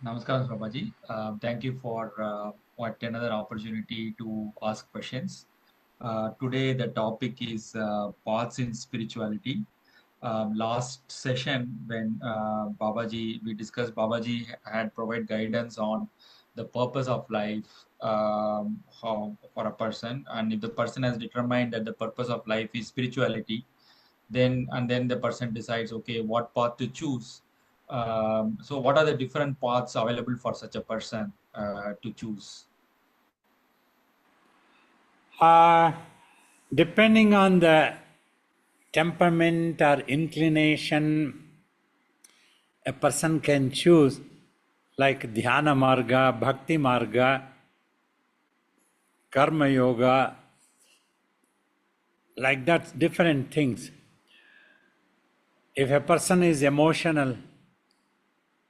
Namaskar, Prabhaji. Thank you for what another opportunity to ask questions. Today, the topic is paths in spirituality. Last session, when we discussed, Babaji had provided guidance on the purpose of life for a person, and if the person has determined that the purpose of life is spirituality, then the person decides, okay, what path to choose. So what are the different paths available for such a person to choose? Uh, Depending on the temperament or inclination, a person can choose like Dhyana Marga, Bhakti Marga, Karma Yoga, like that, different things. If a person is emotional,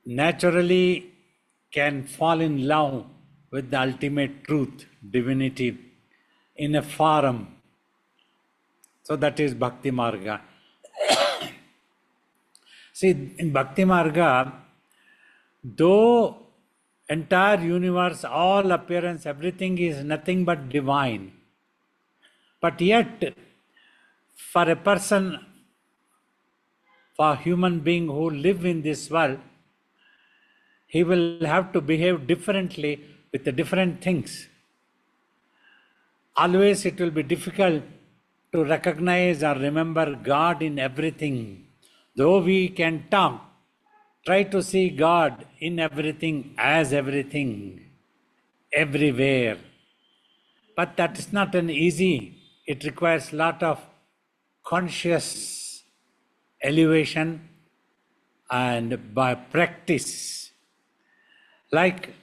naturally can fall in love with the ultimate truth, divinity, in a forum. So that is Bhakti Marga. See, in Bhakti Marga, though entire universe, all appearance, everything is nothing but divine, but yet for a person, for a human being who live in this world, he will have to behave differently with the different things. Always it will be difficult to recognize or remember God in everything. Though we can talk, try to see God in everything, as everything, everywhere. But that is not an easy. It requires lot of conscious elevation and by practice. Like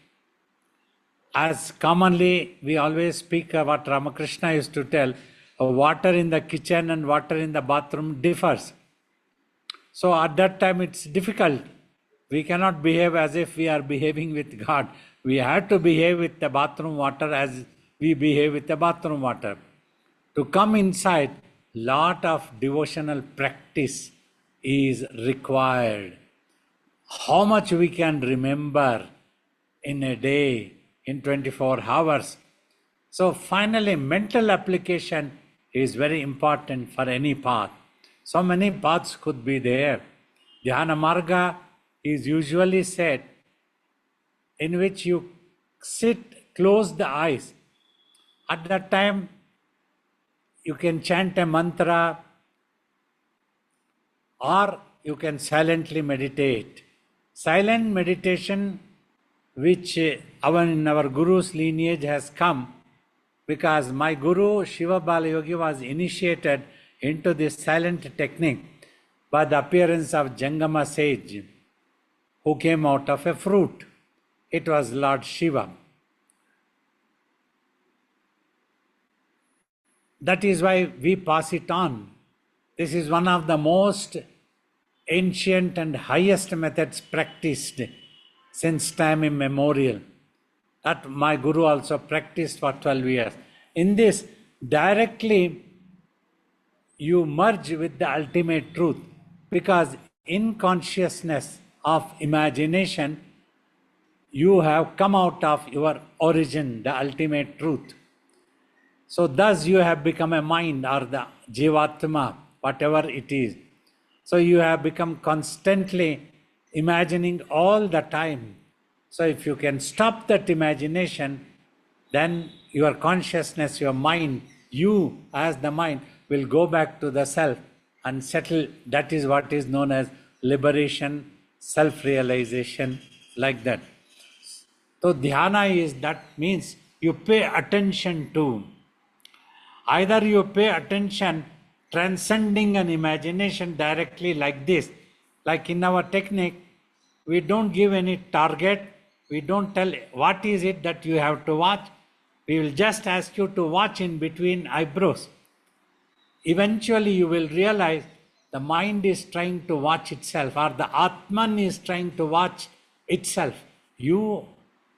as commonly we always speak what Ramakrishna used to tell, water in the kitchen and water in the bathroom differs. So at that time it's difficult. We cannot behave as if we are behaving with God. We have to behave with the bathroom water as we behave with the bathroom water. To come inside, lot of devotional practice is required. How much we can remember in a day, in 24 hours. So finally, mental application is very important for any path. So many paths could be there. Dhyana Marga is usually said in which you sit, close the eyes. At that time, you can chant a mantra or you can silently meditate. Silent meditation, which in our Guru's lineage has come, because my Guru Shiva Bala Yogi was initiated into this silent technique by the appearance of Jangama sage, who came out of a fruit. It was Lord Shiva. That is why we pass it on. This is one of the most ancient and highest methods practiced since time immemorial. That my Guru also practiced for 12 years. In this, directly you merge with the ultimate truth, because in consciousness of imagination, you have come out of your origin, the ultimate truth. So thus you have become a mind or the Jivatma, whatever it is. So you have become constantly imagining all the time. So if you can stop that imagination, then your consciousness, your mind, you as the mind will go back to the self and settle. That is what is known as liberation, self-realization, like that. So dhyana is, that means you pay attention to. Either you pay attention transcending an imagination directly like this. Like in our technique, we don't give any target. We don't tell what is it that you have to watch. We will just ask you to watch in between eyebrows. Eventually you will realize the mind is trying to watch itself, or the Atman is trying to watch itself. You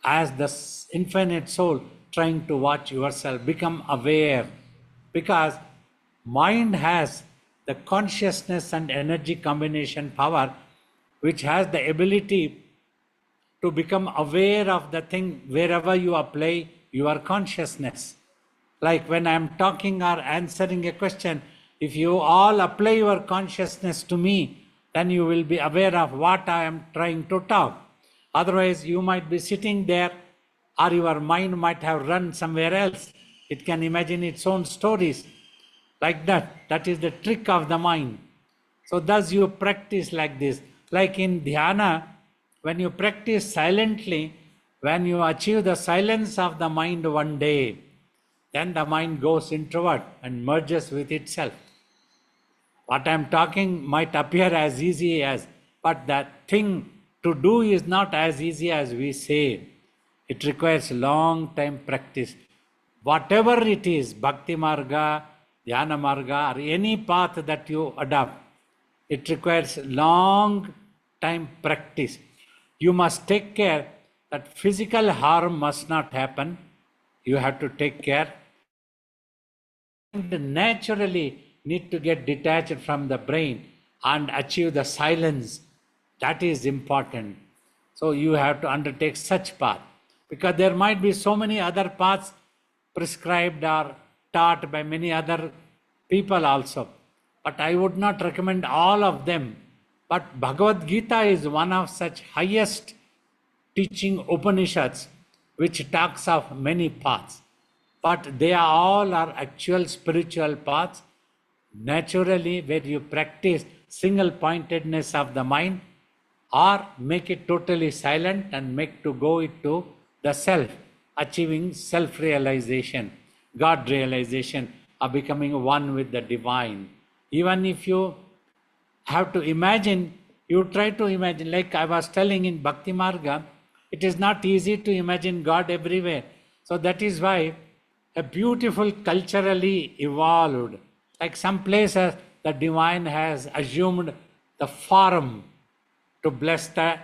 as the infinite soul trying to watch yourself, become aware, because mind has the consciousness and energy combination power, which has the ability to become aware of the thing wherever you apply your consciousness. Like when I'm talking or answering a question, if you all apply your consciousness to me, then you will be aware of what I am trying to talk. Otherwise, you might be sitting there, or your mind might have run somewhere else. It can imagine its own stories. Like that. That is the trick of the mind. So thus you practice like this. Like in dhyana, when you practice silently, when you achieve the silence of the mind one day, then the mind goes introvert and merges with itself. What I am talking might appear as easy as, but that thing to do is not as easy as we say. It requires long time practice. Whatever it is, Bhakti Marga, Dhyana Marga, or any path that you adopt, it requires long time practice. You must take care that physical harm must not happen. You have to take care. And naturally need to get detached from the brain and achieve the silence. That is important. So you have to undertake such path, because there might be so many other paths prescribed or taught by many other people also. But I would not recommend all of them. But Bhagavad Gita is one of such highest teaching Upanishads which talks of many paths. But they are all are actual spiritual paths. Naturally, where you practice single pointedness of the mind, or make it totally silent and make to go into the self, achieving self-realization, God realization, or becoming one with the divine. Even if you have to imagine, you try to imagine, like I was telling in Bhakti Marga, it is not easy to imagine God everywhere. So that is why a beautiful culturally evolved, like some places the divine has assumed the forum to bless the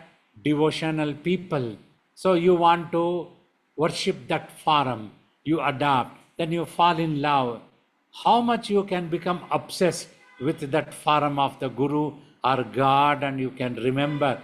devotional people. So you want to worship that forum, you adopt, then you fall in love. How much you can become obsessed with that forum of the Guru or God, and you can remember,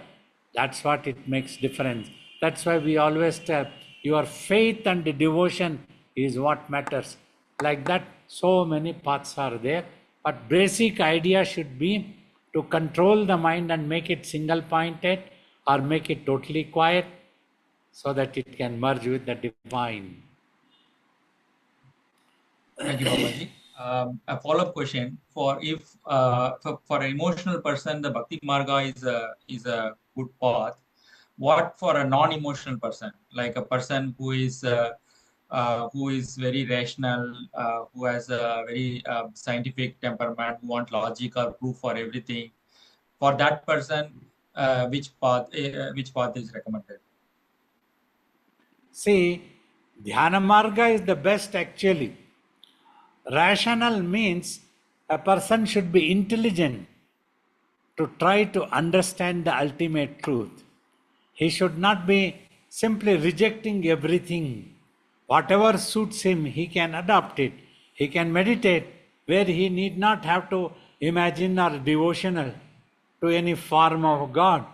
that's what it makes difference. That's why we always tell your faith and devotion is what matters. Like that, so many paths are there, but basic idea should be to control the mind and make it single pointed or make it totally quiet so that it can merge with the divine. Thank you, Babaji. A follow-up question: for if for an emotional person, the Bhakti Marga is a good path. What for a non-emotional person, like a person who is very rational, who has a very scientific temperament, who want logic or proof for everything? For that person, which path is recommended? See, Dhyana Marga is the best actually. Rational means a person should be intelligent to try to understand the ultimate truth. He should not be simply rejecting everything. Whatever suits him, he can adopt it. He can meditate where he need not have to imagine or devotional to any form of God.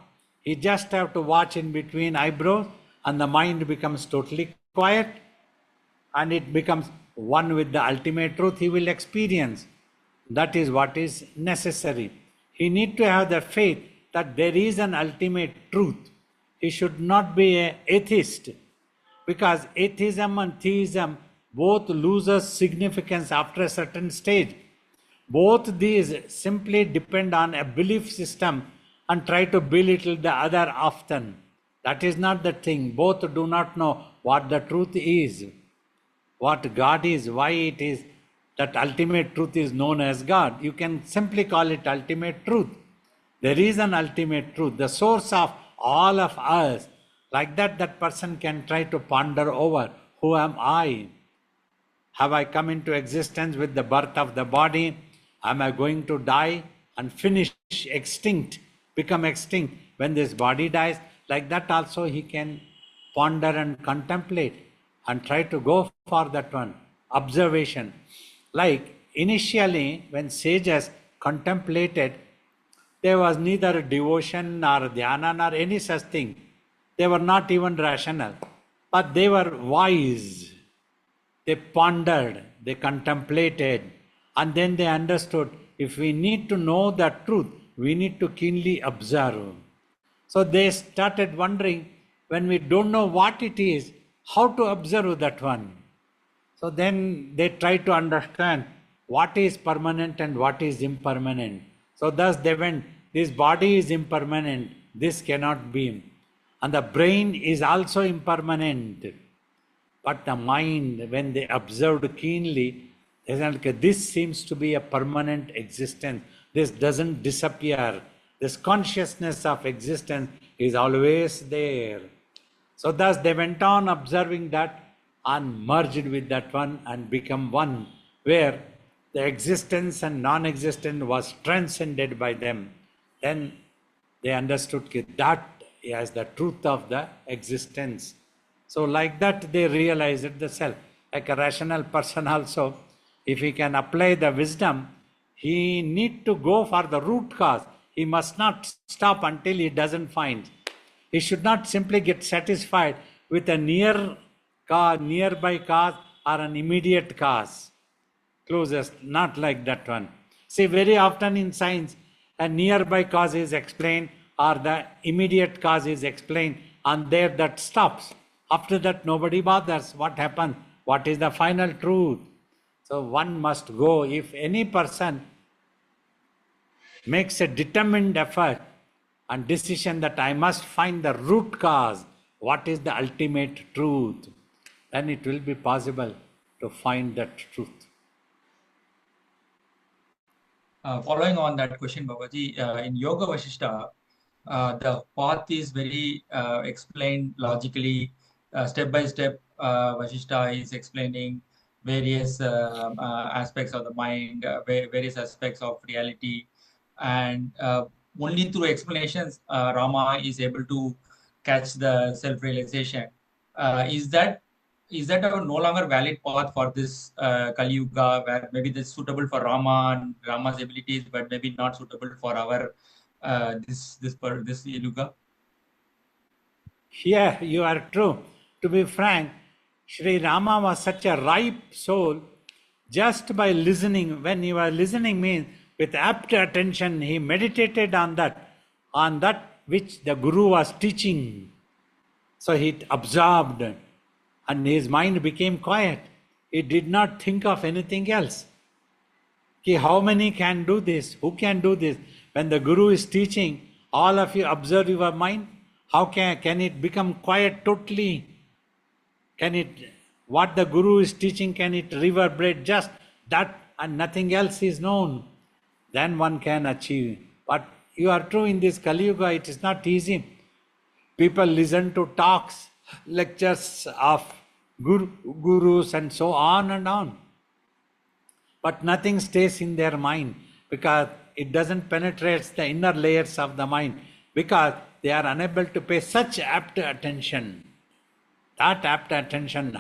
He just have to watch in between eyebrows and the mind becomes totally quiet and it becomes one with the ultimate truth he will experience. That is what is necessary. He need to have the faith that there is an ultimate truth. He should not be an atheist, because atheism and theism both loses significance after a certain stage. Both these simply depend on a belief system and try to belittle the other often. That is not the thing. Both do not know what the truth is, what God is, why it is that ultimate truth is known as God. You can simply call it ultimate truth. There is an ultimate truth, the source of all of us. Like that, that person can try to ponder over, who am I? Have I come into existence with the birth of the body? Am I going to die and finish extinct, become extinct when this body dies? Like that also he can ponder and contemplate and try to go for that one. Observation. Like initially when sages contemplated, there was neither devotion nor dhyana nor any such thing. They were not even rational, but they were wise. They pondered, they contemplated, and then they understood if we need to know the truth, we need to keenly observe. So they started wondering, when we don't know what it is, how to observe that one. So then they try to understand what is permanent and what is impermanent. So thus they went, this body is impermanent, this cannot be. And the brain is also impermanent. But the mind, when they observed keenly, they said, okay, this seems to be a permanent existence. This doesn't disappear. This consciousness of existence is always there. So thus they went on observing that and merged with that one and become one, where the existence and non-existence was transcended by them. Then they understood that as the truth of the existence. So like that they realized the self. Like a rational person also, if he can apply the wisdom, he need to go for the root cause. He must not stop until he doesn't find. He should not simply get satisfied with a nearby cause or an immediate cause. Closest, not like that one. See, very often in science, a nearby cause is explained or the immediate cause is explained, and there that stops. After that, nobody bothers. What happened? What is the final truth? So one must go. If any person makes a determined effort and decision that I must find the root cause, what is the ultimate truth, then it will be possible to find that truth. Following on that question, Babaji, in Yoga Vasishta, the path is very explained logically, step by step. Vasishta is explaining various aspects of the mind, various aspects of reality, and only through explanations, Rama is able to catch the self-realization. Is that a no longer valid path for this Kali Yuga, where maybe this is suitable for Rama and Rama's abilities, but maybe not suitable for our this Yuga? Yeah, you are true. To be frank, Sri Rama was such a ripe soul. Just by listening, when he was listening means with apt attention, he meditated on that which the Guru was teaching. So he absorbed and his mind became quiet. He did not think of anything else. How many can do this? Who can do this? When the Guru is teaching, all of you observe your mind. How can it become quiet totally? What the Guru is teaching, can it reverberate just that and nothing else is known? Then one can achieve. But you are true, in this Kali Yuga, it is not easy. People listen to talks, lectures of gurus and so on and on. But nothing stays in their mind because it doesn't penetrate the inner layers of the mind, because they are unable to pay such apt attention. That apt attention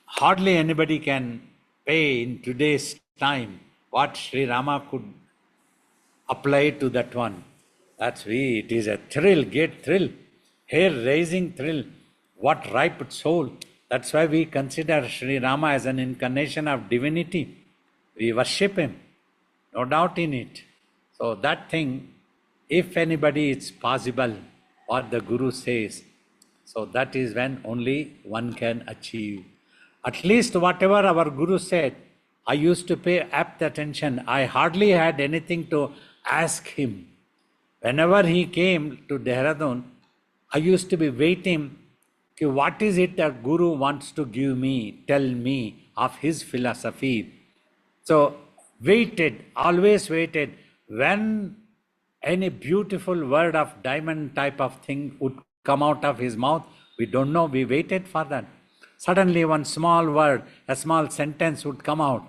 hardly anybody can pay in today's time what Sri Rama could apply to that one. It is a thrill, great thrill, hair-raising thrill. What ripe soul. That's why we consider Sri Rama as an incarnation of divinity. We worship him, no doubt in it. So that thing, if anybody it's possible, what the Guru says, so that is when only one can achieve. At least whatever our Guru said, I used to pay apt attention. I hardly had anything to ask him. Whenever he came to Dehradun, I used to be waiting, what is it that Guru wants to give me, tell me of his philosophy. So always waited. When any beautiful word of diamond type of thing would come out of his mouth, we don't know, we waited for that. Suddenly one small word, a small sentence would come out.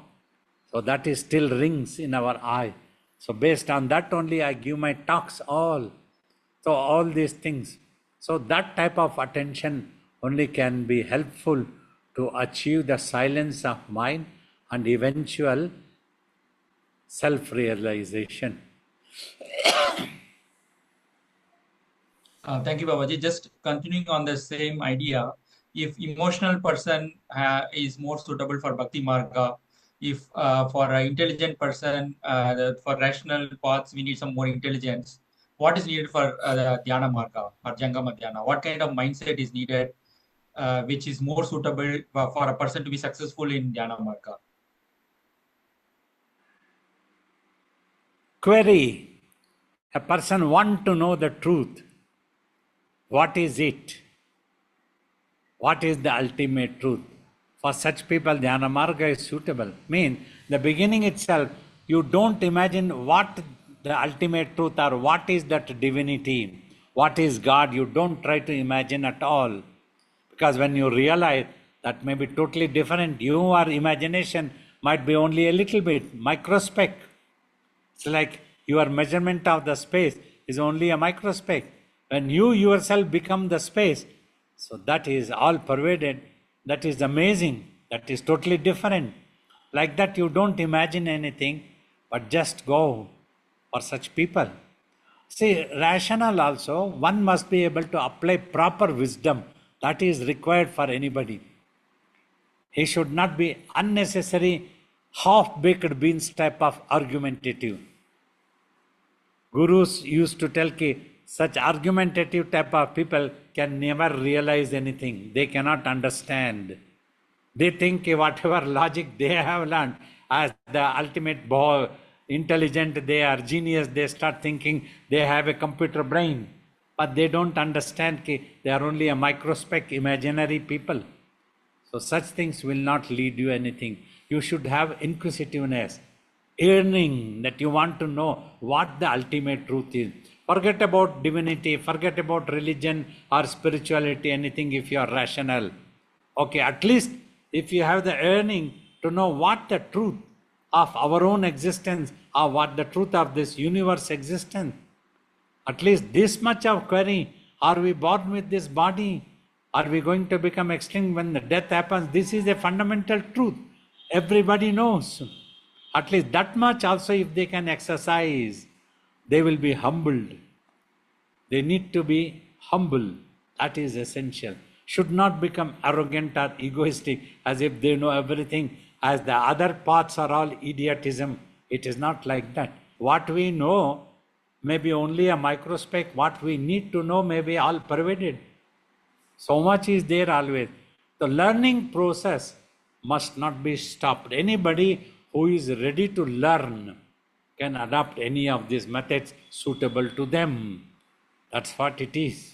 So that is still rings in our eye. So based on that only I give my talks all. So all these things. So that type of attention only can be helpful to achieve the silence of mind and eventual self-realization. Thank you, Babaji. Just continuing on the same idea, if emotional person is more suitable for Bhakti Marga, if for an intelligent person, for rational paths, we need some more intelligence. What is needed for the Dhyana Marga or Jangama Dhyana? What kind of mindset is needed, which is more suitable for a person to be successful in Dhyana Marga? Query. A person wants to know the truth. What is it? What is the ultimate truth? For such people, Dhyana Marga is suitable. Mean, the beginning itself, you don't imagine what the ultimate truth or what is that divinity, what is God. You don't try to imagine at all. Because when you realize that may be totally different, your imagination might be only a little bit, microspeck. It's like your measurement of the space is only a microspeck. When you yourself become the space, so that is all pervaded, that is amazing, that is totally different. Like that, you don't imagine anything, but just go for such people. See, rational also, one must be able to apply proper wisdom that is required for anybody. He should not be unnecessary, half-baked beans type of argumentative. Gurus used to tell that such argumentative type of people can never realize anything. They cannot understand. They think whatever logic they have learned as the ultimate ball, intelligent, they are genius, they start thinking they have a computer brain. But they don't understand that they are only a microspec imaginary people. So such things will not lead you anything. You should have inquisitiveness, yearning that you want to know what the ultimate truth is. Forget about divinity, forget about religion or spirituality, anything if you are rational. Okay, at least if you have the yearning to know what the truth of our own existence or what the truth of this universe existence, at least this much of query, are we born with this body? Are we going to become extinct when the death happens? This is a fundamental truth. Everybody knows. At least that much also if they can exercise, they will be humbled. They need to be humble. That is essential. Should not become arrogant or egoistic as if they know everything, as the other paths are all idiotism. It is not like that. What we know may be only a microspec. What we need to know may be all pervaded. So much is there always. The learning process must not be stopped. Anybody who is ready to learn can adopt any of these methods suitable to them. That's what it is.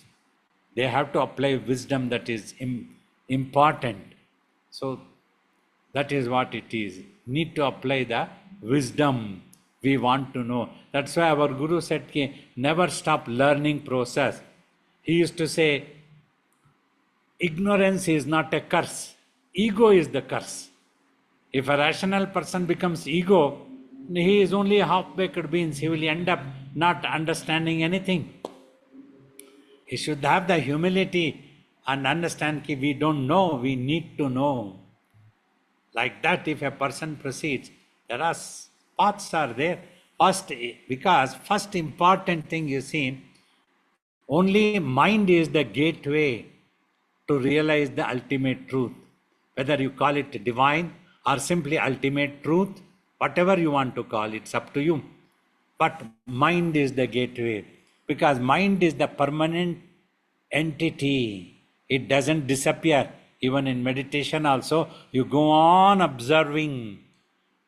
They have to apply wisdom that is important. So that is what it is. Need to apply the wisdom we want to know. That's why our Guru said, never stop learning process. He used to say, ignorance is not a curse. Ego is the curse. If a rational person becomes ego, he is only half-baked beans. He will end up not understanding anything. He should have the humility and understand that we don't know, we need to know. Like that, if a person proceeds, there are paths are there. Because first important thing you see, only mind is the gateway to realize the ultimate truth. Whether you call it divine or simply ultimate truth, whatever you want to call, it's up to you. But mind is the gateway, because mind is the permanent entity. It doesn't disappear. Even in meditation also, you go on observing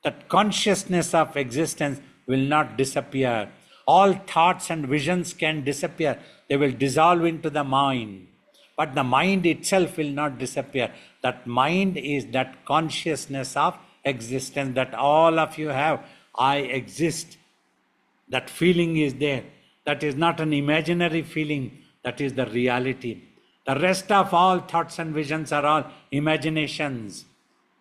that consciousness of existence will not disappear. All thoughts and visions can disappear. They will dissolve into the mind. But the mind itself will not disappear. That mind is that consciousness of existence that all of you have. I exist. That feeling is there. That is not an imaginary feeling. That is the reality. The rest of all thoughts and visions are all imaginations.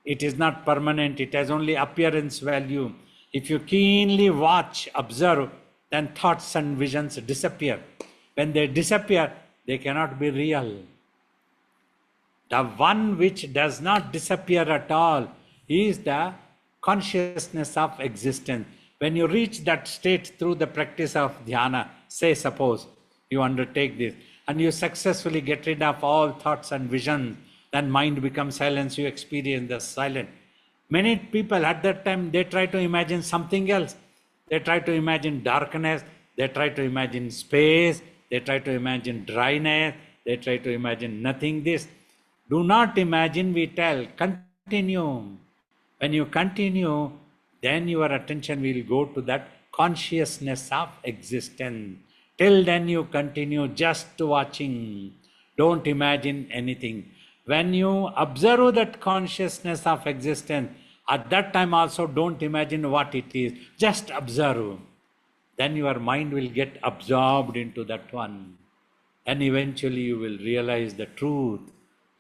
It is not permanent. It has only appearance value. If you keenly watch, observe, then thoughts and visions disappear. When they disappear, they cannot be real. The one which does not disappear at all is the consciousness of existence. When you reach that state through the practice of dhyana, say suppose you undertake this, and you successfully get rid of all thoughts and visions, then mind becomes silence, you experience the silence. Many people at that time, they try to imagine something else. They try to imagine darkness, they try to imagine space, they try to imagine dryness, they try to imagine nothing this. Do not imagine, we tell, continue. When you continue, then your attention will go to that consciousness of existence. Till then, you continue just watching. Don't imagine anything. When you observe that consciousness of existence, at that time also don't imagine what it is. Just observe. Then your mind will get absorbed into that one. And eventually you will realize the truth.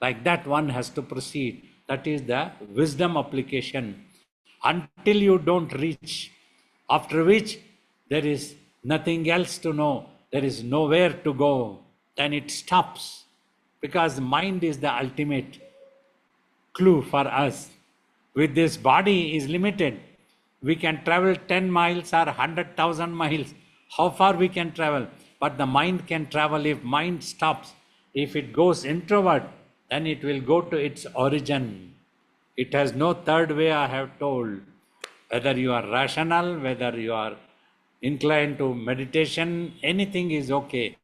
Like that, one has to proceed. That is the wisdom application. Until you don't reach, after which there is nothing else to know, there is nowhere to go, then it stops. Because mind is the ultimate clue for us. With this body is limited. We can travel 10 miles or 100,000 miles. How far we can travel? But the mind can travel if mind stops. If it goes introvert, then it will go to its origin. It has no third way, I have told. Whether you are rational, whether you are inclined to meditation, anything is okay.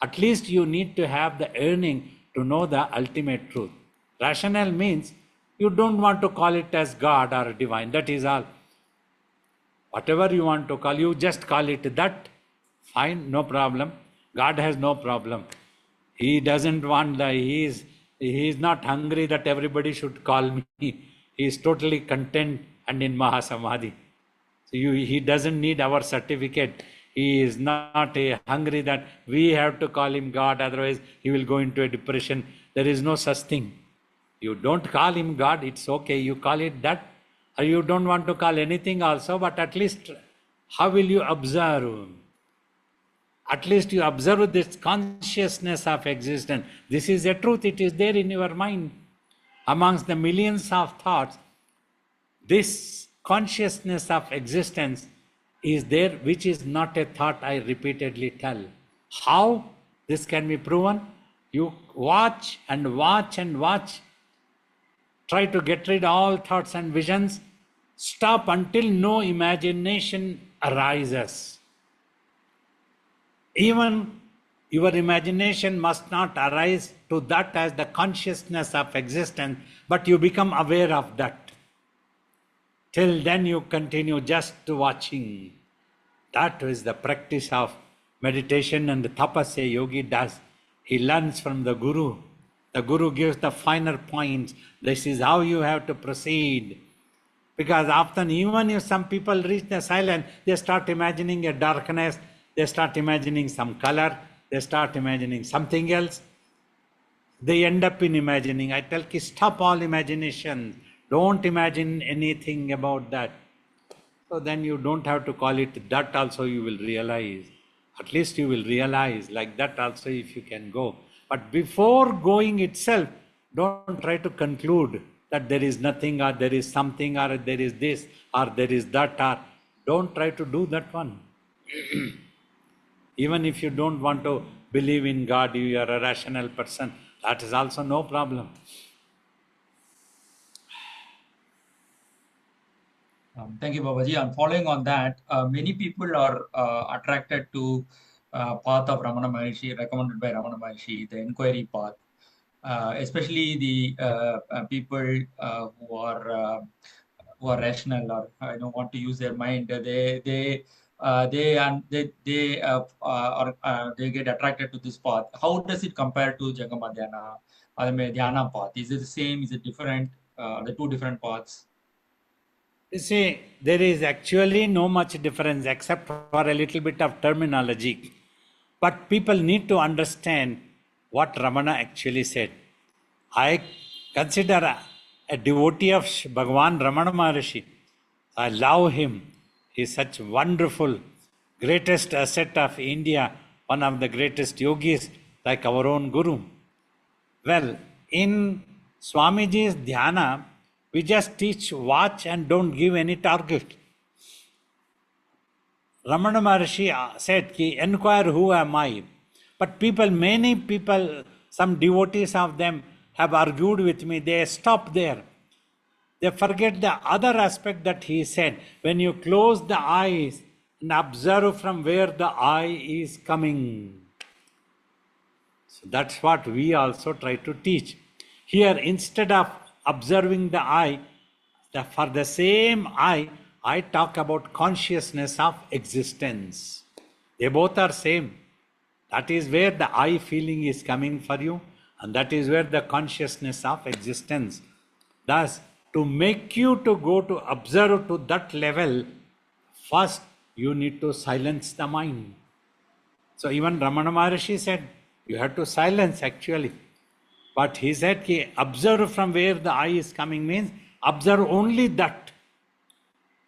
At least you need to have the yearning to know the ultimate truth. Rational means you don't want to call it as God or divine. That is all. Whatever you want to call, you just call it that. Fine, no problem. God has no problem. He doesn't want the, he is not hungry that everybody should call me. He is totally content and in Mahasamadhi. So he doesn't need our certificate. He is not hungry that we have to call him God, otherwise he will go into a depression. There is no such thing. You don't call him God, it's okay. You call it that, or you don't want to call anything also, but at least how will you observe? At least you observe this consciousness of existence. This is the truth, it is there in your mind. Amongst the millions of thoughts, this consciousness of existence is there, which is not a thought, I repeatedly tell. How this can be proven? You watch and watch and watch. Try to get rid of all thoughts and visions. Stop until no imagination arises. Even your imagination must not arise to that as the consciousness of existence, but you become aware of that. Till then you continue just watching. That is the practice of meditation, and the tapasya yogi does. He learns from the Guru. The Guru gives the finer points. This is how you have to proceed. Because often, even if some people reach the silence, they start imagining a darkness, they start imagining some color, they start imagining something else. They end up in imagining. I tell kids, stop all imagination. Don't imagine anything about that. So then you don't have to call it that also, you will realize. At least you will realize like that also if you can go. But before going itself, don't try to conclude that there is nothing or there is something or there is this or there is that, or don't try to do that one. Even if you don't want to believe in God, you are a rational person, that is also no problem. Thank you, Babaji. And following on that, many people are attracted to path of Ramana Maharshi, recommended by Ramana Maharshi, the inquiry path. Especially the people who are rational or want to use their mind. They get attracted to this path. How does it compare to Jangama Dhyana, Dhyana path? Is it the same? Is it different? The two different paths. You see, there is actually no much difference except for a little bit of terminology. But people need to understand what Ramana actually said. I consider a devotee of Bhagavan Ramana Maharshi. I love him. He is such wonderful, greatest asset of India, one of the greatest yogis, like our own Guru. Well, in Swamiji's dhyana, we just teach, watch, and don't give any target. Ramana Maharshi said, "Ki inquire who am I?" But many people, some devotees of them have argued with me. They stop there. They forget the other aspect that he said. When you close the eyes and observe from where the eye is coming. So that's what we also try to teach. Here, instead of observing the eye, for the same eye, I talk about consciousness of existence. They both are same. That is where the eye feeling is coming for you, and that is where the consciousness of existence. Thus, to make you to go to observe to that level, first you need to silence the mind. So even Ramana Maharshi said, you have to silence actually. But he said, observe from where the eye is coming means observe only that.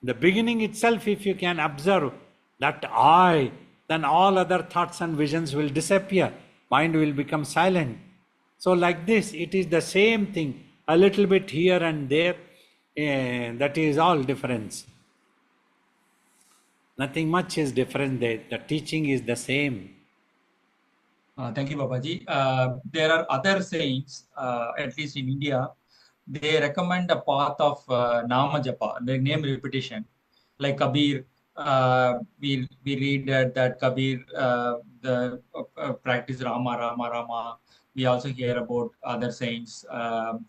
The beginning itself, if you can observe that eye, then all other thoughts and visions will disappear. Mind will become silent. So like this, it is the same thing. A little bit here and there, that is all difference. Nothing much is different there. The teaching is the same. Thank you, Babaji. There are other sayings, at least in India, they recommend a path of Nama Japa, the name repetition. Like Kabir, we read that Kabir practice Rama, Rama, Rama. We also hear about other saints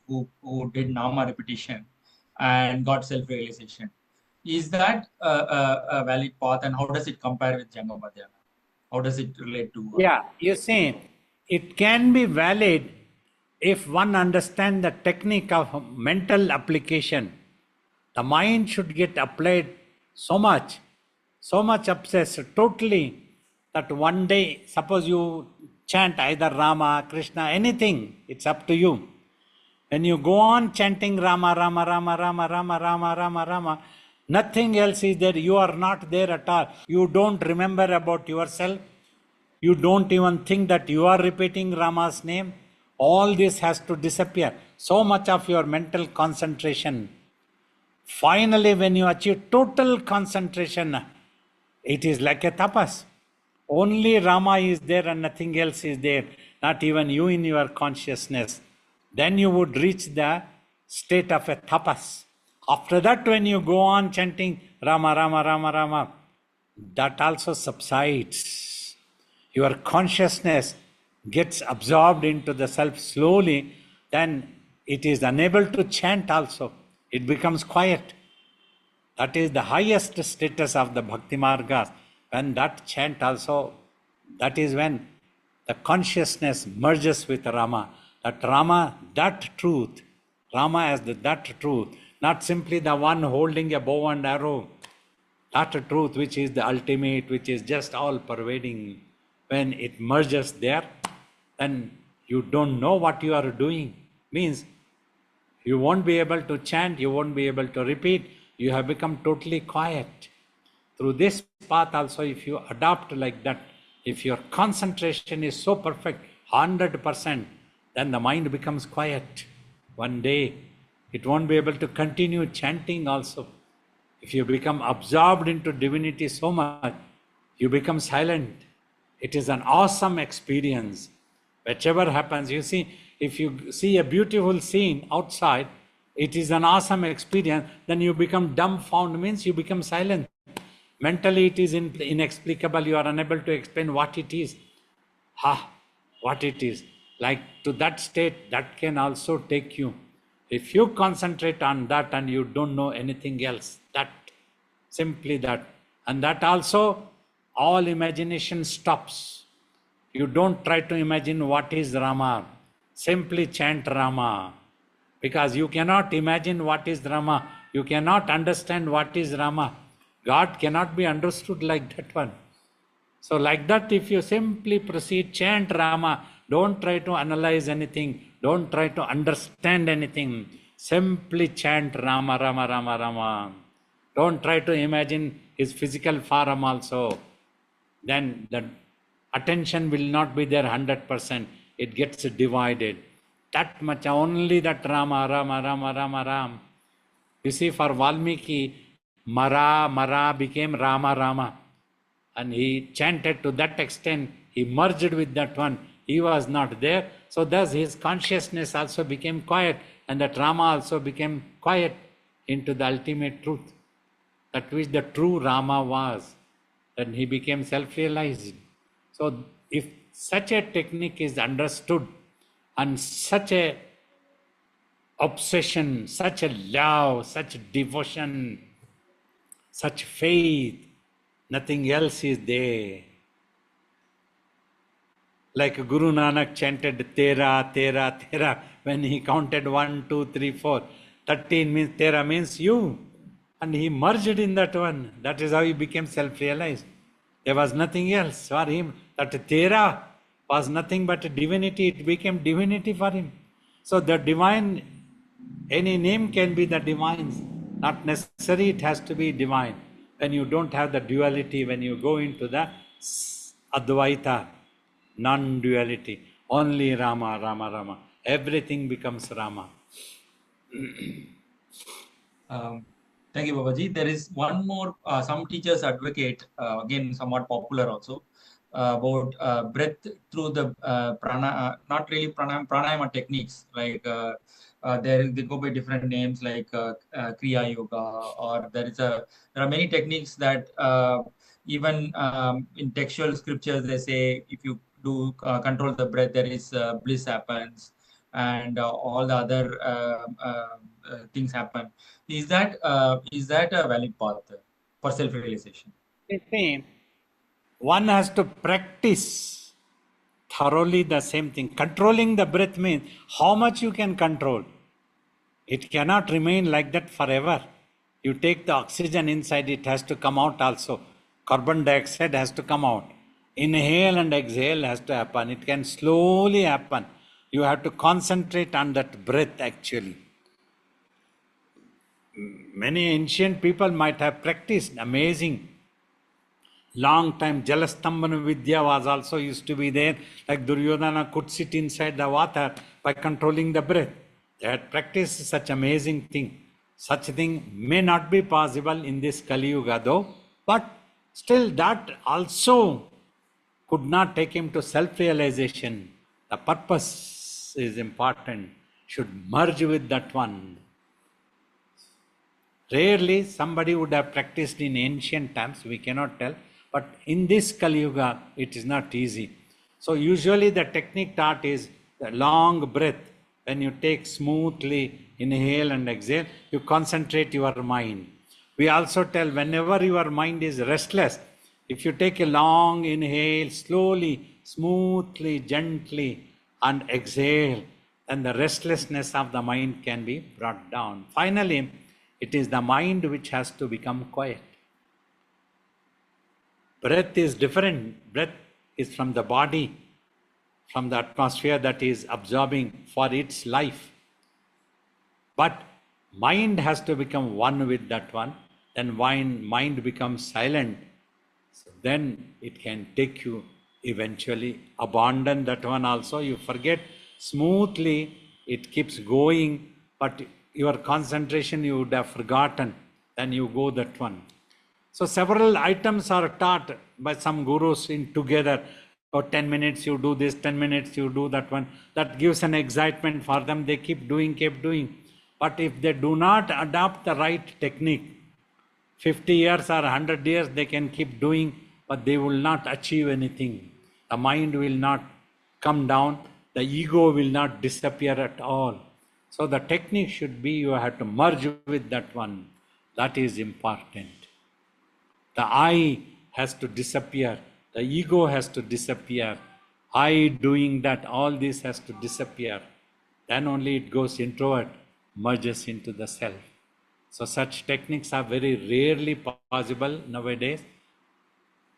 who did Nama repetition and got self-realization. Is that a valid path, and how does it compare with Jangamadhyana? How does it relate to? Yeah, you see, it can be valid if one understands the technique of mental application. The mind should get applied so much obsessed totally, that one day, suppose you chant either Rama, Krishna, anything, it's up to you. When you go on chanting Rama, Rama, Rama, Rama, Rama, Rama, Rama, Rama, nothing else is there. You are not there at all. You don't remember about yourself. You don't even think that you are repeating Rama's name. All this has to disappear. So much of your mental concentration. Finally, when you achieve total concentration, it is like a tapas. Only Rama is there and nothing else is there. Not even you in your consciousness. Then you would reach the state of a tapas. After that, when you go on chanting Rama, Rama, Rama, Rama, that also subsides. Your consciousness gets absorbed into the self slowly, then it is unable to chant also. It becomes quiet. That is the highest status of the Bhakti Margas. When that chant also, that is when the consciousness merges with Rama. That Rama, that truth, Rama as that truth, not simply the one holding a bow and arrow, that truth which is the ultimate, which is just all pervading. When it merges there, then you don't know what you are doing. Means you won't be able to chant, you won't be able to repeat, you have become totally quiet. Through this path also, if you adopt like that, if your concentration is so perfect, 100%, then the mind becomes quiet. One day, it won't be able to continue chanting also. If you become absorbed into divinity so much, you become silent. It is an awesome experience. Whichever happens, you see, if you see a beautiful scene outside, it is an awesome experience. Then you become dumbfounded, means you become silent. Mentally, it is inexplicable. You are unable to explain what it is. What it is. Like to that state, that can also take you. If you concentrate on that and you don't know anything else, that, simply that. And that also, all imagination stops. You don't try to imagine what is Rama. Simply chant Rama. Because you cannot imagine what is Rama. You cannot understand what is Rama. God cannot be understood like that one. So like that, if you simply proceed, chant Rama, don't try to analyze anything, don't try to understand anything. Simply chant Rama, Rama, Rama, Rama. Don't try to imagine his physical form also. Then the attention will not be there 100%. It gets divided. That much, only that Rama, Rama, Rama, Rama, Ram. You see, for Valmiki, Mara became Rama, Rama. And he chanted to that extent, He merged with that one. He was not there. So thus his consciousness also became quiet, and that Rama also became quiet into the ultimate truth, that which the true Rama was. Then he became self-realized. So if such a technique is understood and such a obsession, such a love, such devotion, such faith, nothing else is there. Like Guru Nanak chanted Tera, Tera, Tera when he counted 1, 2, 3, 4. 13 means Tera means you. And he merged in that one. That is how he became self-realized. There was nothing else for him. That Tera was nothing but divinity. It became divinity for him. So the divine, any name can be the divine. Not necessary it has to be divine. When you don't have the duality, when you go into the Advaita, non-duality, only Rama, Rama, Rama. Everything becomes Rama. Thank you, Babaji. There is one more, some teachers advocate, again, somewhat popular also, about breath through the not really pranayama techniques. Like they go by different names like Kriya Yoga, or there are many techniques that even in textual scriptures, they say if you do control the breath, there is bliss happens, and all the other things happen. Is that a valid path for self-realization? You see, one has to practice thoroughly the same thing. Controlling the breath means how much you can control. It cannot remain like that forever. You take the oxygen inside, it has to come out also. Carbon dioxide has to come out. Inhale and exhale has to happen. It can slowly happen. You have to concentrate on that breath actually. Many ancient people might have practiced amazing. Long time Jalastambhana Vidya was also used to be there. Like Duryodhana could sit inside the water by controlling the breath. They had practiced such amazing thing. Such thing may not be possible in this Kali Yuga though, but still that also could not take him to self-realization. The purpose is important, should merge with that one. Rarely somebody would have practiced in ancient times, we cannot tell, but in this Kali Yuga, it is not easy. So usually the technique taught is the long breath. When you take smoothly, inhale and exhale, you concentrate your mind. We also tell whenever your mind is restless, if you take a long inhale, slowly, smoothly, gently, and exhale, then the restlessness of the mind can be brought down. Finally, it is the mind which has to become quiet. Breath is different. Breath is from the body, from the atmosphere that is absorbing for its life. But mind has to become one with that one. Then mind becomes silent. So then it can take you eventually, abandon that one also. You forget smoothly, it keeps going, but your concentration you would have forgotten. Then you go that one. So several items are taught by some gurus in together. For 10 minutes you do this, 10 minutes you do that one. That gives an excitement for them. They keep doing. But if they do not adopt the right technique, 50 years or 100 years they can keep doing, but they will not achieve anything. The mind will not come down. The ego will not disappear at all. So the technique should be you have to merge with that one. That is important. The I has to disappear. The ego has to disappear. I doing that, all this has to disappear. Then only it goes introvert, merges into the self. So such techniques are very rarely possible nowadays.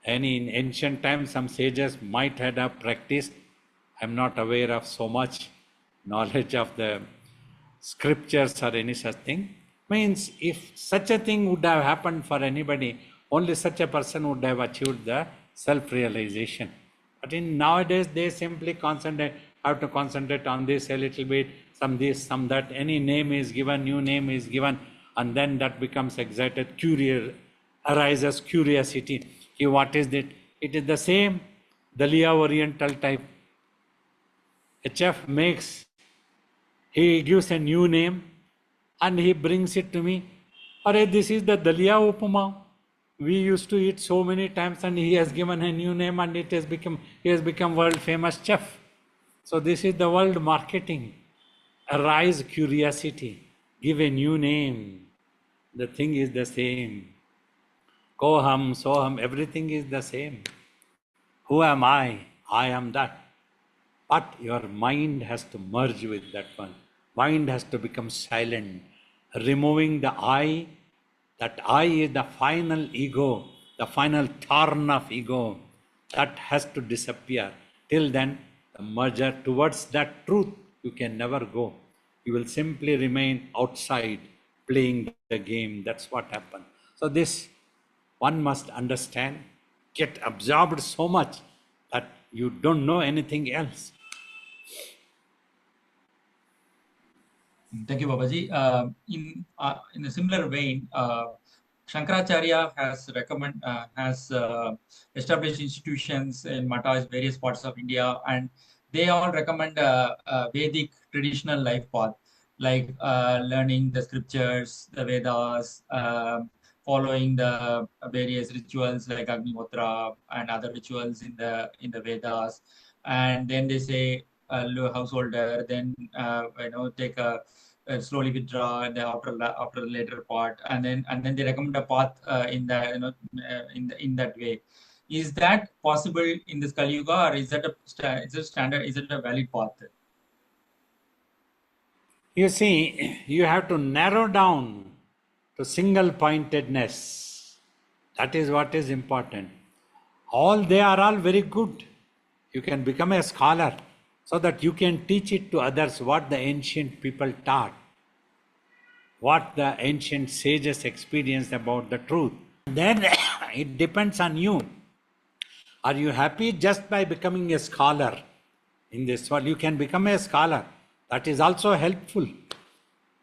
And in ancient times, some sages might have practiced. I'm not aware of so much knowledge of the scriptures or any such thing. Means if such a thing would have happened for anybody, only such a person would have achieved the self-realization. But in nowadays, they simply have to concentrate on this a little bit, some this, some that. Any name is given, new name is given, and then that becomes excited, arises curiosity. What is it? It is the same. Dalia Oriental type. A chef he gives a new name and he brings it to me. Arey, this is the Dalia Upama. We used to eat so many times, and he has given a new name, and he has become world famous chef. So this is the world marketing. Arise curiosity, give a new name. The thing is the same. Koham, soham, everything is the same. Who am I? I am that. But your mind has to merge with that one. Mind has to become silent, removing the I. That I is the final ego, the final thorn of ego. That has to disappear. Till then, the merger towards that truth, you can never go. You will simply remain outside playing the game. That's what happened. So this one must understand, get absorbed so much that you don't know anything else. Thank you, Babaji. In a similar vein, Shankaracharya has established institutions in matas, various parts of India, and they all recommend a Vedic traditional life path, like learning the scriptures, the Vedas, following the various rituals like Agnihotra and other rituals in the Vedas, and then they say householder, then take a slowly withdraw after the later part, and then they recommend a path in that in that way. Is that possible in this Kali Yuga, or is that is it standard? Is it a valid path? You see, you have to narrow down to single pointedness. That is what is important. They are all very good. You can become a scholar so that you can teach it to others what the ancient people taught, what the ancient sages experienced about the truth. Then it depends on you. Are you happy just by becoming a scholar in this world? You can become a scholar. That is also helpful.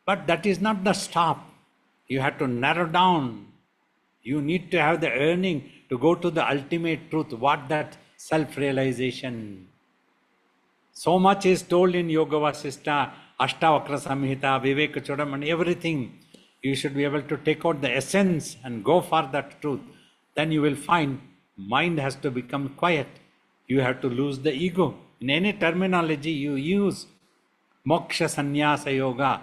But that is not the stop. You have to narrow down. You need to have the earning to go to the ultimate truth. What that self-realization. So much is told in Yoga Vasistha, Ashtavakra Samhita, Viveka Chodamani, everything. You should be able to take out the essence and go for that truth. Then you will find mind has to become quiet. You have to lose the ego. In any terminology you use, Moksha Sannyasa Yoga,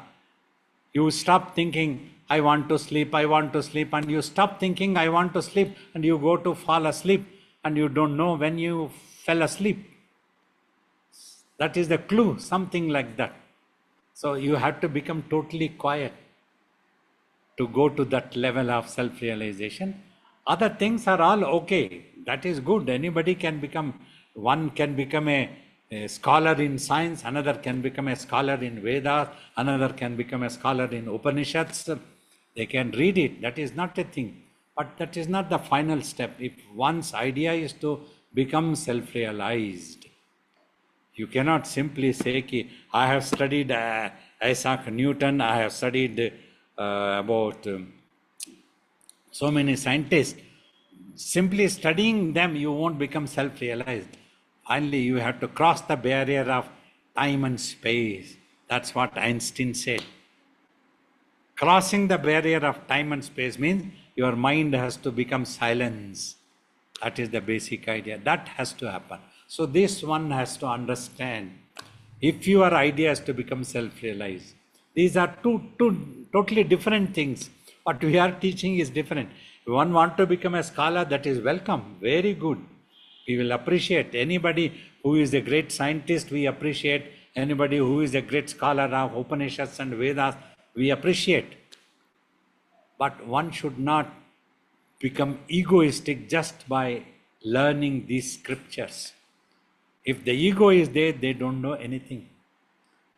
you stop thinking, I want to sleep, and you stop thinking, I want to sleep, and you go to fall asleep, and you don't know when you fell asleep. That is the clue, something like that. So you have to become totally quiet to go to that level of self-realization. Other things are all okay. That is good. Anybody can become, one can become a scholar in science, another can become a scholar in Vedas, another can become a scholar in Upanishads. They can read it. That is not a thing. But that is not the final step. If one's idea is to become self-realized, you cannot simply say, ki, I have studied Isaac Newton, I have studied about so many scientists. Simply studying them, you won't become self-realized. Finally, you have to cross the barrier of time and space. That's what Einstein said. Crossing the barrier of time and space means your mind has to become silence. That is the basic idea. That has to happen. So this one has to understand. If your idea is to become self-realized, these are two totally different things. What we are teaching is different. If one wants to become a scholar, that is welcome. Very good. We will appreciate anybody who is a great scientist. We appreciate anybody who is a great scholar of Upanishads and Vedas. We appreciate. But one should not become egoistic just by learning these scriptures. If the ego is there, they don't know anything.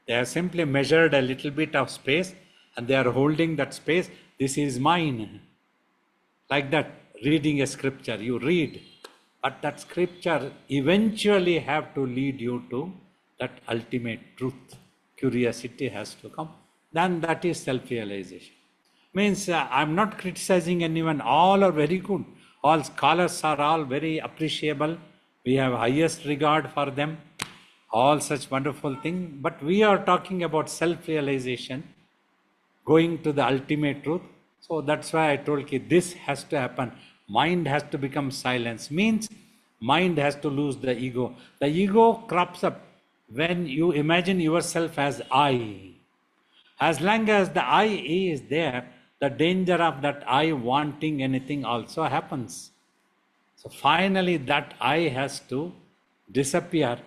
They have simply measured a little bit of space and they are holding that space. This is mine. Like that, reading a scripture, you read. But that scripture eventually have to lead you to that ultimate truth. Curiosity has to come. Then that is self-realization. Means I'm not criticizing anyone. All are very good. All scholars are all very appreciable. We have highest regard for them, all such wonderful things. But we are talking about self-realization, going to the ultimate truth. So that's why I told you this has to happen. Mind has to become silence. Means mind has to lose the ego. The ego crops up when you imagine yourself as I. As long as the I is there, the danger of that I wanting anything also happens. So finally that I has to disappear.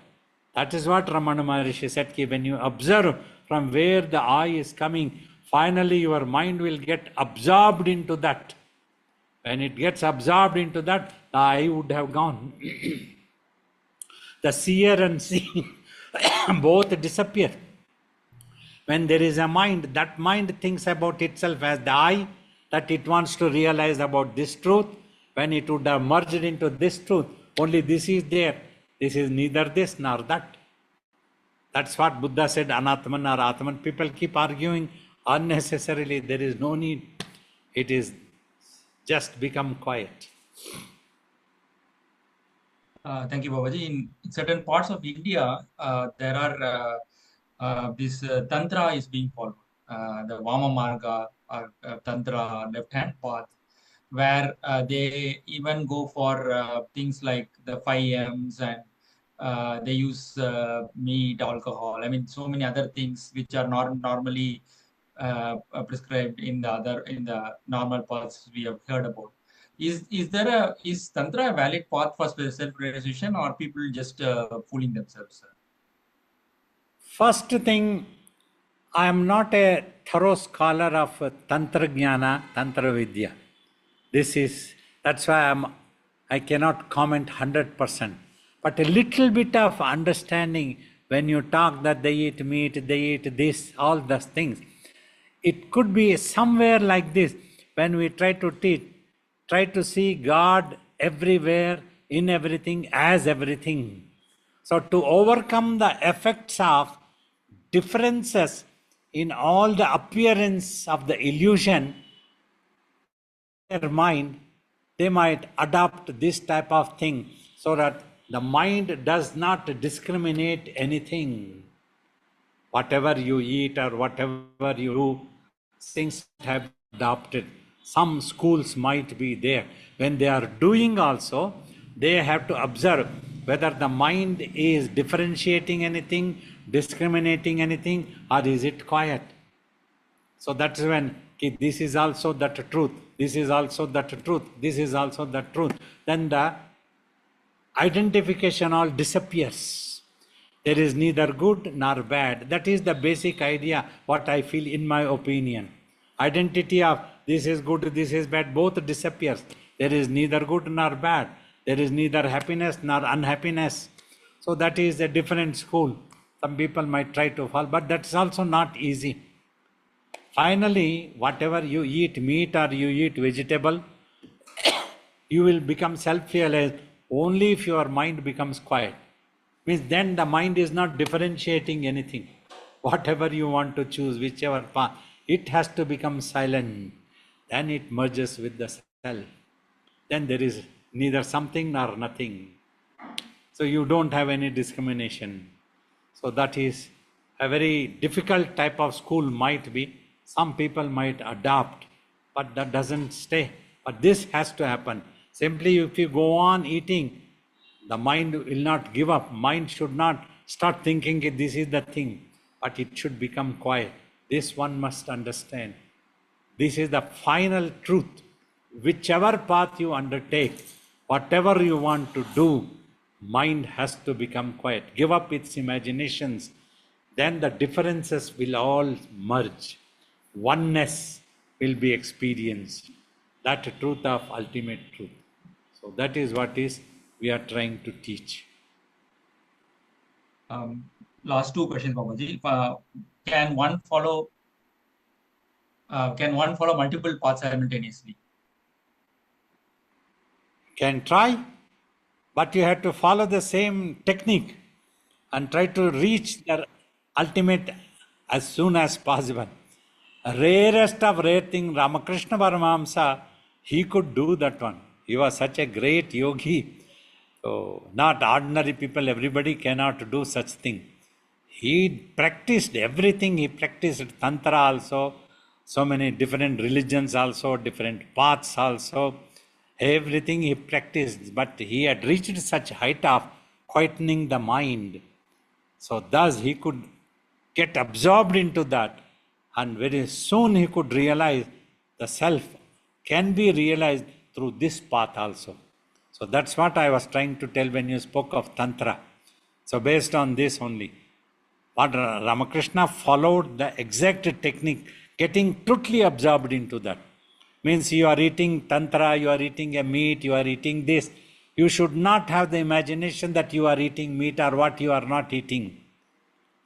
That is what Ramana Maharishi said, ki when you observe from where the I is coming, finally your mind will get absorbed into that. When it gets absorbed into that, the I would have gone. The seer and seeing both disappear. When there is a mind, that mind thinks about itself as the I, that it wants to realize about this truth. When it would have merged into this truth, only this is there. This is neither this nor that. That's what Buddha said, Anatman or Atman. People keep arguing unnecessarily. There is no need. It is just become quiet. Thank you, Babaji. In certain parts of India, there are this tantra is being followed. The Vama Marga or tantra, left-hand path, where they even go for things like the 5Ms and they use meat, alcohol. I mean, so many other things which are not normally prescribed in the normal paths we have heard about. Is tantra a valid path for self-realization, or people just fooling themselves? First thing, I am not a thorough scholar of Tantra Jnana, Tantra Vidya. That's why I cannot comment 100%. But a little bit of understanding when you talk that they eat meat, they eat this, all those things. It could be somewhere like this. When we try to teach, try to see God everywhere, in everything, as everything. So to overcome the effects of differences in all the appearance of the illusion, their mind, they might adopt this type of thing so that the mind does not discriminate anything. Whatever you eat or whatever you do, things have adopted. Some schools might be there. When they are doing also, they have to observe whether the mind is differentiating anything, discriminating anything, or is it quiet. So that's when this is also that truth, this is also that truth, this is also that truth. Then the identification all disappears. There is neither good nor bad. That is the basic idea, what I feel in my opinion. Identity of this is good, this is bad, both disappears. There is neither good nor bad. There is neither happiness nor unhappiness. So that is a different school. Some people might try to follow, but that's also not easy. Finally, whatever you eat, meat or you eat vegetable, you will become self-realized only if your mind becomes quiet. Means then the mind is not differentiating anything. Whatever you want to choose, whichever path, it has to become silent. Then it merges with the self. Then there is neither something nor nothing. So you don't have any discrimination. So that is a very difficult type of school might be. Some people might adopt, but that doesn't stay. But this has to happen. Simply if you go on eating, the mind will not give up. Mind should not start thinking this is the thing, but it should become quiet. This one must understand. This is the final truth. Whichever path you undertake, whatever you want to do, mind has to become quiet. Give up its imaginations. Then the differences will all merge. Oneness will be experienced. That truth of ultimate truth. So that is what is we are trying to teach. Last two questions, Babaji. Can one follow multiple paths simultaneously? Can try, but you have to follow the same technique and try to reach the ultimate as soon as possible. Rarest of rare thing, Ramakrishna Paramahamsa, he could do that one. He was such a great yogi. So not ordinary people, everybody cannot do such thing. He practiced everything. He practiced Tantra also, so many different religions also, different paths also. Everything he practiced, but he had reached such height of quietening the mind. So thus he could get absorbed into that, and very soon he could realize the self can be realized through this path also. So that's what I was trying to tell when you spoke of Tantra. So based on this only, what Ramakrishna followed the exact technique, getting totally absorbed into that. Means you are eating Tantra, you are eating a meat, you are eating this. You should not have the imagination that you are eating meat or what you are not eating.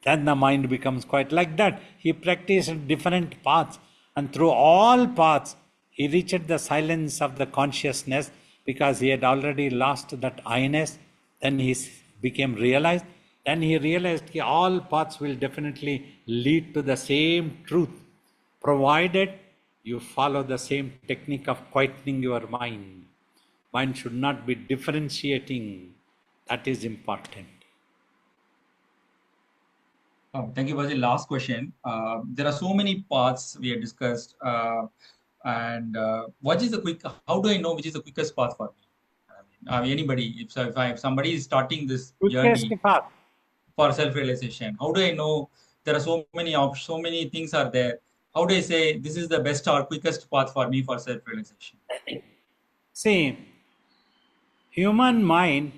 Then the mind becomes quite like that. He practiced different paths, and through all paths, he reached the silence of the consciousness because he had already lost that I-ness. Then he became realized. Then he realized that all paths will definitely lead to the same truth, provided you follow the same technique of quietening your mind. Mind should not be differentiating. That is important. Thank you for the last question. There are so many paths we have discussed, and what is the quick? How do I know which is the quickest path for me? Anybody, if somebody is starting this Quickest journey path. for self-realization, how do I know? There are so many options, so many things are there. How do I say this is the best or quickest path for me for self-realization? See, human mind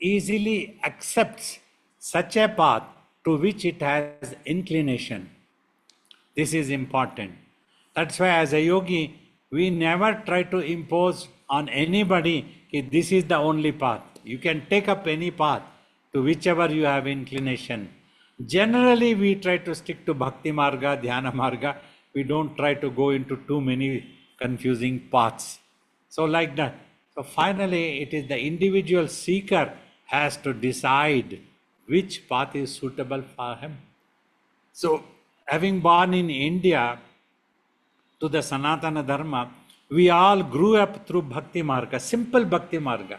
easily accepts such a path to which it has inclination. This is important. That's why, as a yogi, we never try to impose on anybody that this is the only path. You can take up any path to whichever you have inclination. Generally, we try to stick to Bhakti Marga, Dhyana Marga. We don't try to go into too many confusing paths. So, like that. So, finally, it is the individual seeker has to decide which path is suitable for him. So, having born in India to the Sanatana Dharma, we all grew up through Bhakti Marga, simple Bhakti Marga,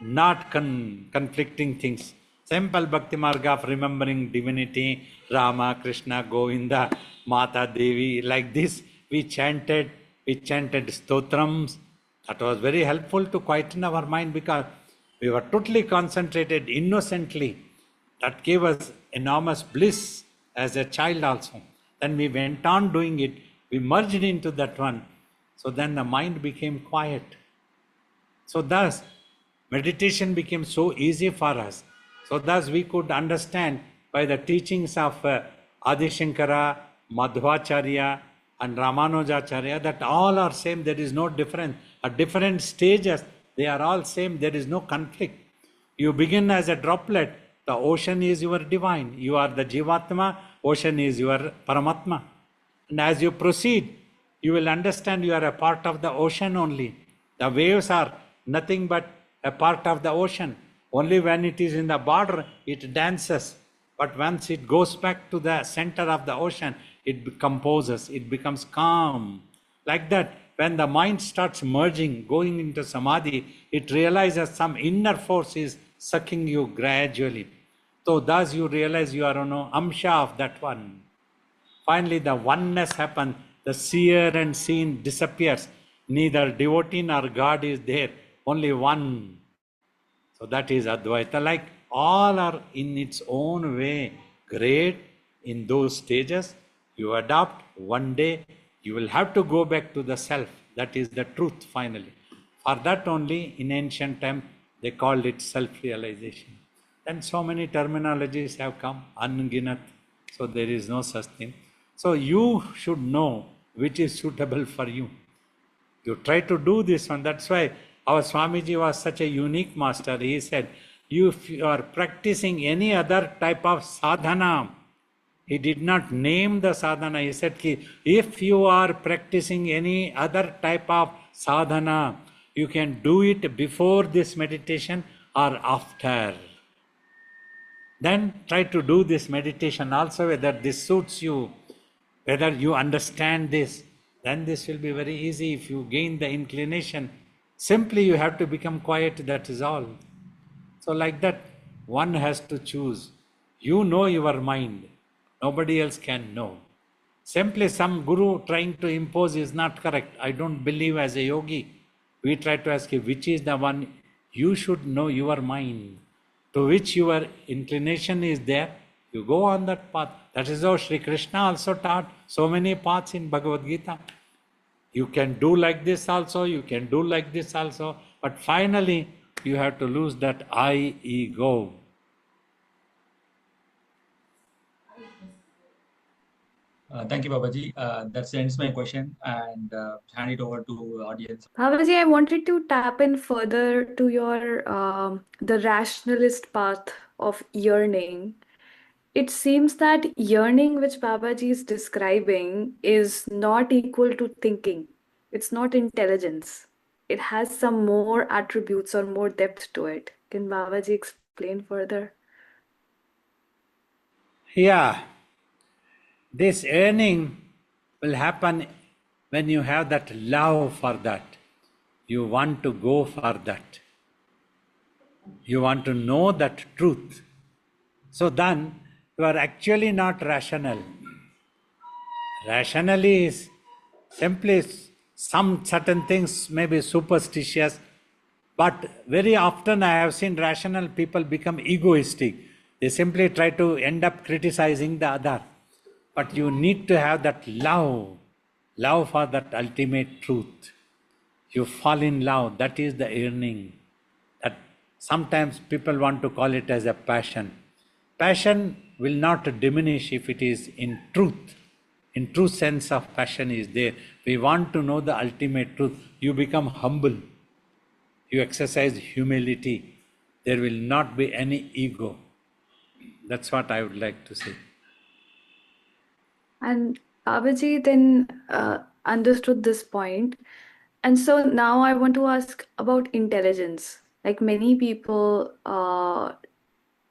not conflicting things. Simple Bhakti Marga of remembering divinity, Rama, Krishna, Govinda, Mata, Devi, like this. We chanted stotrams. That was very helpful to quieten our mind because we were totally concentrated innocently. That gave us enormous bliss as a child also. Then we went on doing it. We merged into that one. So then the mind became quiet. So thus, meditation became so easy for us. So thus we could understand by the teachings of Adi Shankara, Madhvacharya and Ramanujacharya that all are same, there is no difference. At different stages, they are all same, there is no conflict. You begin as a droplet, the ocean is your divine. You are the Jivatma, ocean is your Paramatma. And as you proceed, you will understand you are a part of the ocean only. The waves are nothing but a part of the ocean. Only when it is in the border, it dances. But once it goes back to the center of the ocean, it composes, it becomes calm. Like that, when the mind starts merging, going into samadhi, it realizes some inner force is sucking you gradually. So thus you realize you are an amsha of that one. Finally, the oneness happens, the seer and seen disappears. Neither devotee nor God is there, only one. So that is Advaita. Like all are in its own way great in those stages. You adopt, one day you will have to go back to the self. That is the truth finally. For that only in ancient time they called it self-realization. Then so many terminologies have come, unginat. So there is no such thing. So you should know which is suitable for you. You try to do this one. That's why our Swamiji was such a unique master. He said, if you are practicing any other type of sadhana, he did not name the sadhana. He said, if you are practicing any other type of sadhana, you can do it before this meditation or after. Then try to do this meditation also, whether this suits you, whether you understand this. Then this will be very easy if you gain the inclination. Simply you have to become quiet, that is all. So, like that, one has to choose. You know your mind, nobody else can know. Simply, some guru trying to impose is not correct. I don't believe as a yogi. We try to ask you, which is the one you should know your mind, to which your inclination is there. You go on that path. That is how Sri Krishna also taught so many paths in Bhagavad Gita. You can do like this also, you can do like this also, but finally you have to lose that I ego. Thank you, Babaji. That ends my question and hand it over to audience. Babaji, I wanted to tap in further to your the rationalist path of yearning. It seems that yearning, which Babaji is describing, is not equal to thinking. It's not intelligence. It has some more attributes or more depth to it. Can Babaji explain further? Yeah, this earning will happen when you have that love for that. You want to go for that. You want to know that truth. So then you are actually not rational. Rationally is simply some certain things may be superstitious, but very often I have seen rational people become egoistic. They simply try to end up criticizing the other. But you need to have that love for that ultimate truth. You fall in love, that is the yearning. That sometimes people want to call it as a passion. Passion will not diminish if it is in truth. In true sense of passion is there. We want to know the ultimate truth. You become humble. You exercise humility. There will not be any ego. That's what I would like to say. And Babaji then understood this point. And so now I want to ask about intelligence. Like many people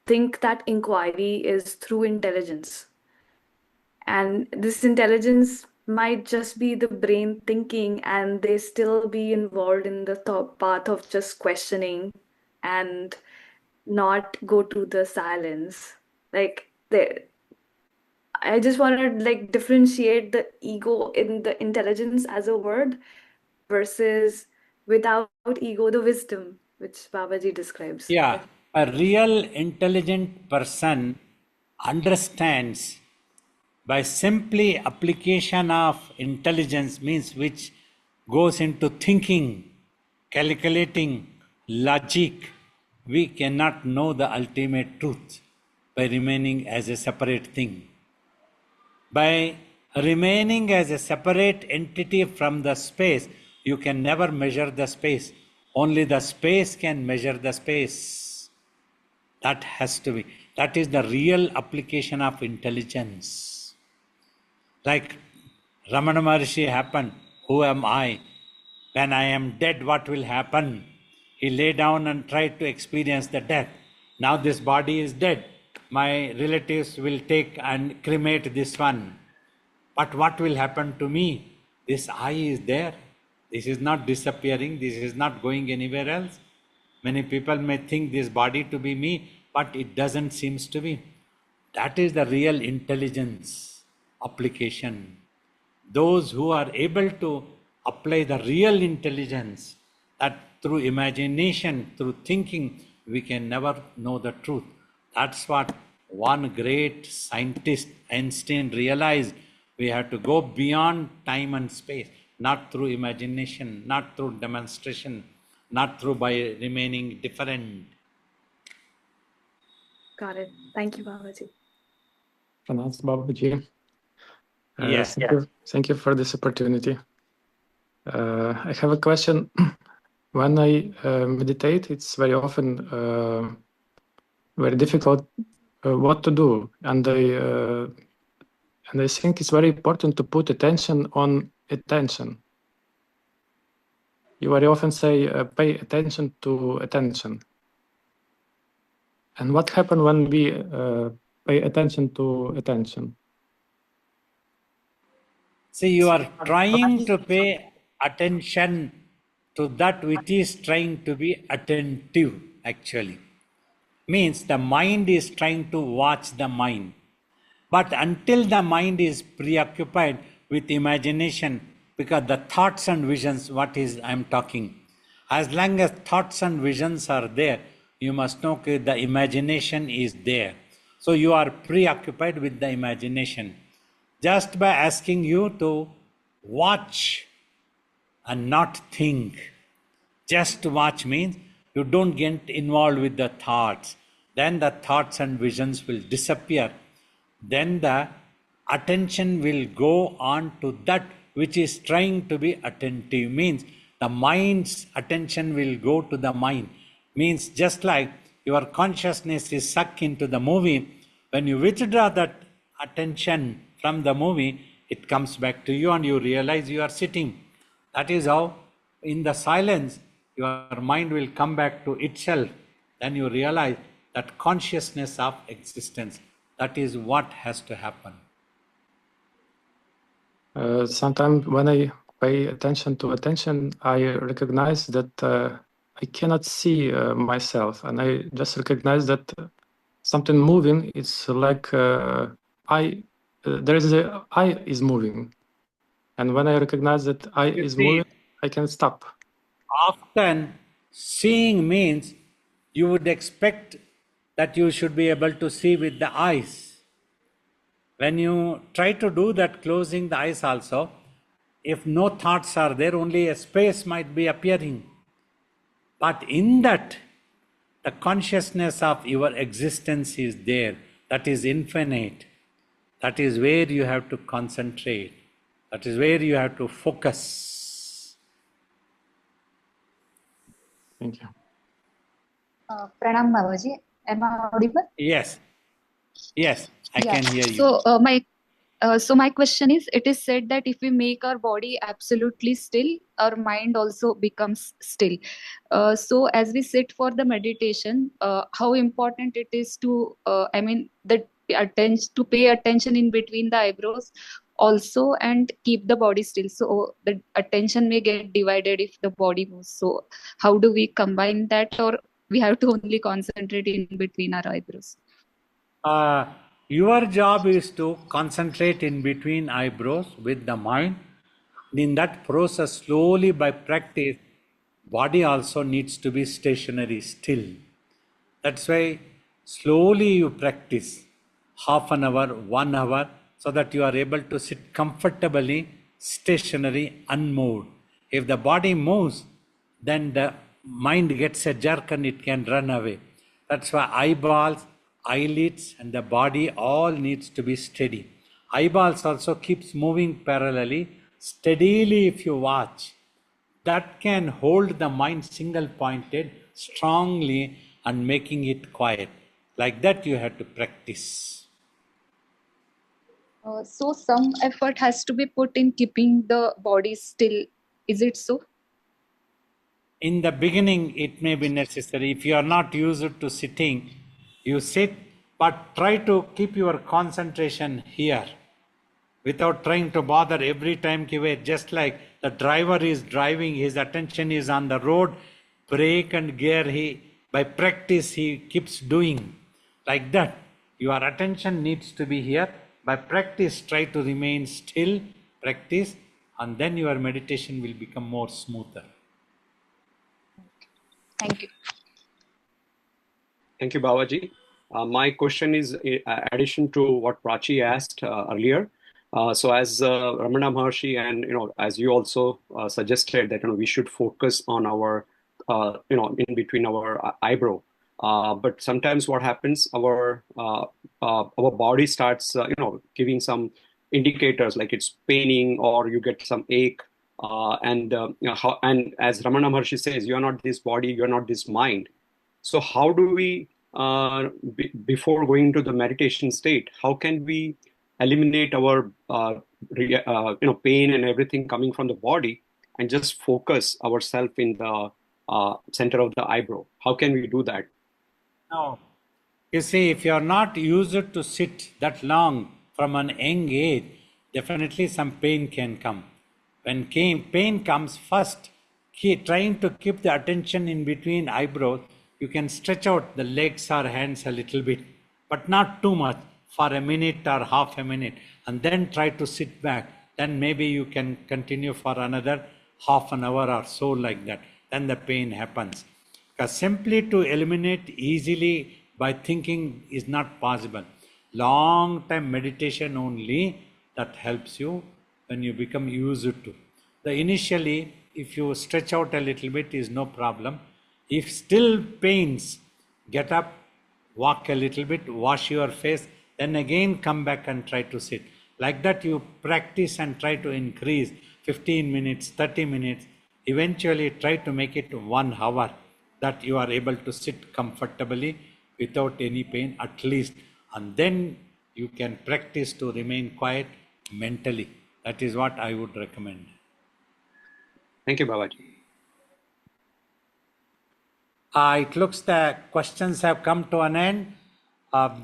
think that inquiry is through intelligence. And this intelligence might just be the brain thinking, and they still be involved in the thought path of just questioning and not go to the silence. Like I just want to like differentiate the ego in the intelligence as a word versus without ego, the wisdom, which Babaji describes. Yeah, a real intelligent person understands by simply application of intelligence means which goes into thinking, calculating, logic. We cannot know the ultimate truth by remaining as a separate thing. By remaining as a separate entity from the space, you can never measure the space. Only the space can measure the space. That has to be. That is the real application of intelligence. Like Ramana Maharshi happened, who am I? When I am dead, what will happen? He lay down and tried to experience the death. Now this body is dead. My relatives will take and cremate this one. But what will happen to me? This I is there. This is not disappearing. This is not going anywhere else. Many people may think this body to be me, but it doesn't seem to be. That is the real intelligence application. Those who are able to apply the real intelligence, that through imagination, through thinking, we can never know the truth. That's what one great scientist, Einstein, realized. We have to go beyond time and space, not through imagination, not through demonstration, not through by remaining different. Got it. Thank you, Babaji. Pranam, Babaji. Yes. Thank you for this opportunity. I have a question. When I meditate, it's very often very difficult what to do, and I think it's very important to put attention on attention. You very often say, pay attention to attention. And what happens when we pay attention to attention? See, you are trying to pay attention to that which is trying to be attentive, actually. means the mind is trying to watch the mind. But until the mind is preoccupied with imagination, because the thoughts and visions, what is I'm talking, as long as thoughts and visions are there, you must know that the imagination is there. So you are preoccupied with the imagination. Just by asking you to watch and not think. Just watch means you don't get involved with the thoughts. Then the thoughts and visions will disappear. Then the attention will go on to that which is trying to be attentive. Means the mind's attention will go to the mind. Means just like your consciousness is sucked into the movie, when you withdraw that attention from the movie, it comes back to you and you realize you are sitting. That is how in the silence your mind will come back to itself. Then you realize that consciousness of existence. That is what has to happen. Sometimes when I pay attention to attention, I recognize that I cannot see myself, and I just recognize that something moving. It's like there is a eye is moving, and when I recognize that eye is moving, I can stop. Often seeing means you would expect that you should be able to see with the eyes. When you try to do that, closing the eyes also, if no thoughts are there, only a space might be appearing. But in that, the consciousness of your existence is there. That is infinite. That is where you have to concentrate. That is where you have to focus. Thank you. Pranam Babaji, am I audible? Yes. Yes, I can hear you. So my question is, it is said that if we make our body absolutely still, our mind also becomes still. So as we sit for the meditation, how important it is to, to pay attention in between the eyebrows also and keep the body still. So the attention may get divided if the body moves. So how do we combine that, or we have to only concentrate in between our eyebrows? Your job is to concentrate in between eyebrows with the mind. In that process, slowly by practice, body also needs to be stationary still. That's why slowly you practice half an hour, 1 hour, so that you are able to sit comfortably, stationary, unmoved. If the body moves, then the mind gets a jerk and it can run away. That's why eyeballs, eyelids and the body all needs to be steady. Eyeballs also keeps moving parallelly. Steadily if you watch, that can hold the mind single pointed strongly and making it quiet. Like that you have to practice. So some effort has to be put in keeping the body still. Is it so? In the beginning, it may be necessary. If you are not used to sitting, you sit, but try to keep your concentration here without trying to bother every time. Just like the driver is driving, his attention is on the road, brake and gear, by practice he keeps doing. Like that, your attention needs to be here. By practice, try to remain still, practice, and then your meditation will become more smoother. Thank you. Thank you, Babaji. My question is in addition to what Prachi asked earlier. So as Ramana Maharshi and as you also suggested that we should focus on our in between our eyebrow. But sometimes what happens, our body starts giving some indicators like it's paining or you get some ache. And as Ramana Maharshi says, you're not this body, you're not this mind. So how do we, before going to the meditation state, how can we eliminate our pain and everything coming from the body and just focus ourselves in the center of the eyebrow? How can we do that? Now, you see, if you are not used to sit that long from an young age, definitely some pain can come. When pain comes first, trying to keep the attention in between eyebrows, you can stretch out the legs or hands a little bit, but not too much, for a minute or half a minute, and then try to sit back. Then maybe you can continue for another half an hour or so, like that. Then the pain happens. Because simply to eliminate easily by thinking is not possible. Long time meditation only that helps you when you become used to. The initially, if you stretch out a little bit is no problem. If still pains, get up, walk a little bit, wash your face, then again come back and try to sit. Like that you practice and try to increase 15 minutes, 30 minutes, eventually try to make it 1 hour, that you are able to sit comfortably without any pain at least, and then you can practice to remain quiet mentally. That is what I would recommend. Thank you, Babaji. It looks the questions have come to an end.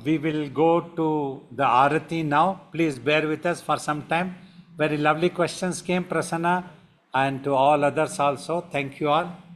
We will go to the Arati now. Please bear with us for some time. Very lovely questions came, Prasanna, and to all others also. Thank you all.